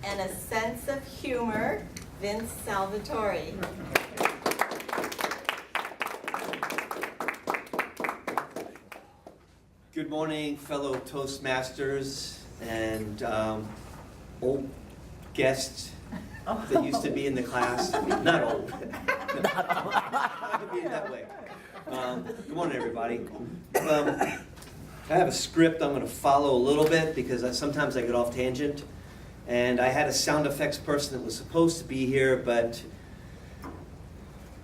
and a sense of humor, Vince Salvatore. Good morning, fellow Toastmasters and old guests that used to be in the class. Not old. Not to be that way. Good morning, everybody. I have a script I'm going to follow a little bit because sometimes I get off tangent. And I had a sound effects person that was supposed to be here, but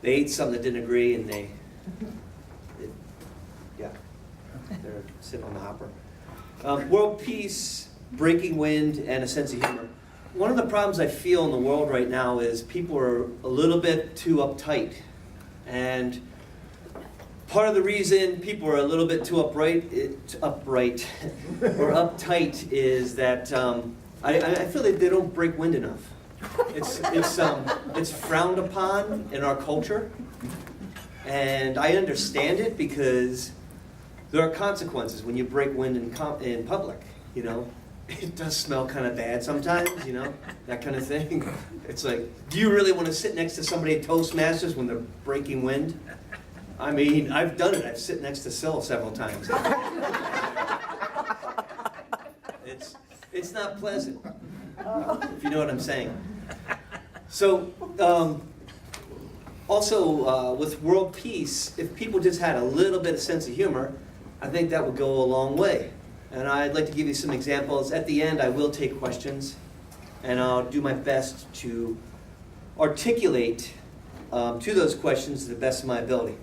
they ate something that didn't agree, and they're sitting on the hopper. World peace, breaking wind, and a sense of humor. One of the problems I feel in the world right now is people are a little bit too uptight. And part of the reason people are a little bit too uptight is that I feel that they don't break wind enough. It's frowned upon in our culture, and I understand it because there are consequences when you break wind in public. You know, it does smell kind of bad sometimes. You know, that kind of thing. It's like, do you really want to sit next to somebody at Toastmasters when they're breaking wind? I mean, I've done it. I've sit next to Syl several times. It's not pleasant, if you know what I'm saying. So, also with world peace, if people just had a little bit of sense of humor, I think that would go a long way. And I'd like to give you some examples. At the end, I will take questions, and I'll do my best to articulate to those questions to the best of my ability.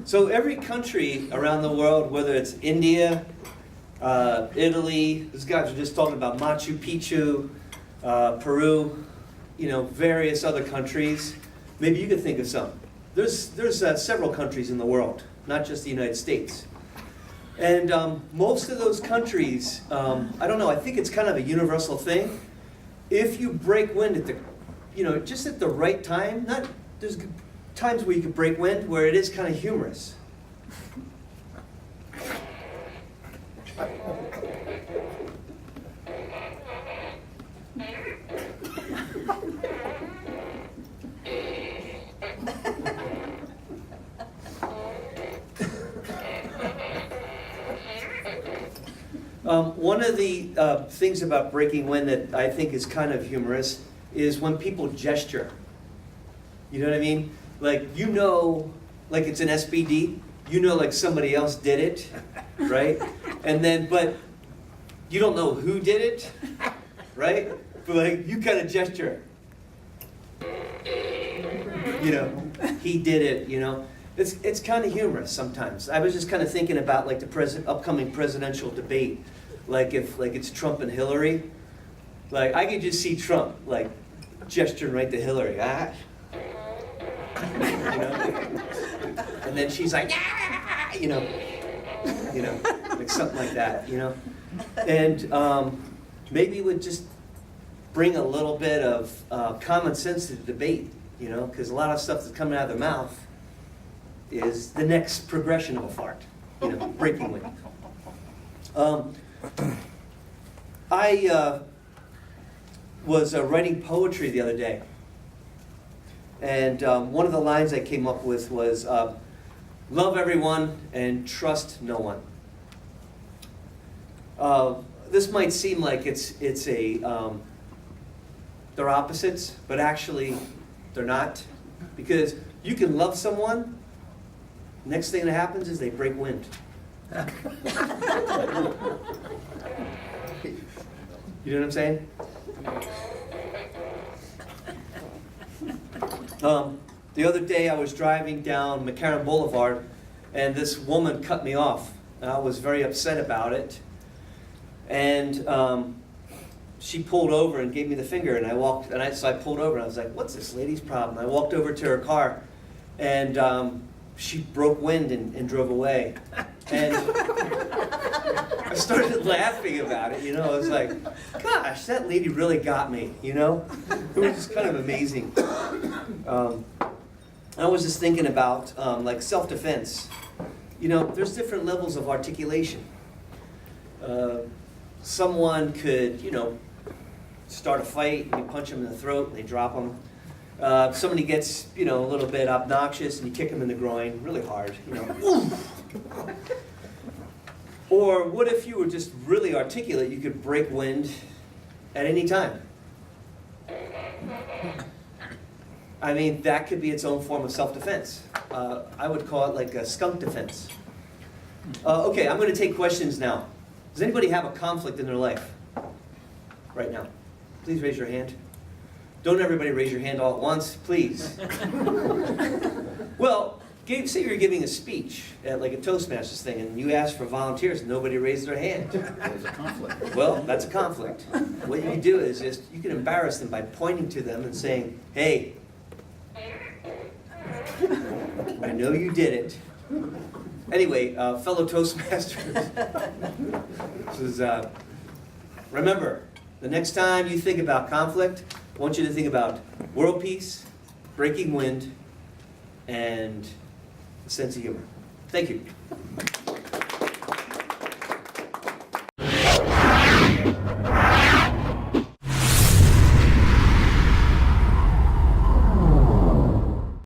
So every country around the world, whether it's India, Italy, these guys are just talking about Machu Picchu, Peru, you know, various other countries. Maybe you could think of some. There's several countries in the world, not just the United States. And most of those countries, I don't know, I think it's kind of a universal thing. If you break wind at just at the right time, there's times where you can break wind where it is kind of humorous. One of the things about breaking wind that I think is kind of humorous is when people gesture. You know what I mean? Like, you know, like it's an SBD, you know, like somebody else did it, right? And then, but you don't know who did it, right? But like, you kind of gesture. You know, he did it, you know. It's kind of humorous sometimes. I was just kind of thinking about like the upcoming presidential debate. Like if it's Trump and Hillary, like I could just see Trump like gesturing right to Hillary. You know? And then she's like, ah! you know, like something like that, you know. And maybe it would just bring a little bit of common sense to the debate, you know, because a lot of stuff that's coming out of their mouth is the next progression of a fart, you know, breaking wind. I was writing poetry the other day, and one of the lines I came up with was, love everyone and trust no one. This might seem like they're opposites, but actually they're not, because you can love someone, next thing that happens is they break wind. You know what I'm saying? The other day I was driving down McCarran Boulevard, and this woman cut me off. And I was very upset about it. And she pulled over and gave me the finger, and so I pulled over, and I was like, what's this lady's problem? I walked over to her car, and she broke wind and drove away. And I started laughing about it, you know. I was like, gosh, that lady really got me, you know. It was just kind of amazing. I was just thinking about like self-defense. You know, there's different levels of articulation. Someone could, you know, start a fight, and you punch them in the throat, and they drop them. Somebody gets, you know, a little bit obnoxious, and you kick them in the groin really hard, you know. Or what if you were just really articulate, you could break wind at any time? I mean, that could be its own form of self-defense. I would call it like a skunk defense. Okay, I'm going to take questions now. Does anybody have a conflict in their life right now? Please raise your hand. Don't everybody raise your hand all at once, please. Well, say you're giving a speech at like a Toastmasters thing, and you ask for volunteers, and nobody raised their hand. There's a conflict. Well, that's a conflict. What you do is just, you can embarrass them by pointing to them and saying, hey, I know you did it. Anyway, fellow Toastmasters, this is, remember, the next time you think about conflict, I want you to think about world peace, breaking wind, and a sense of humor. Thank you.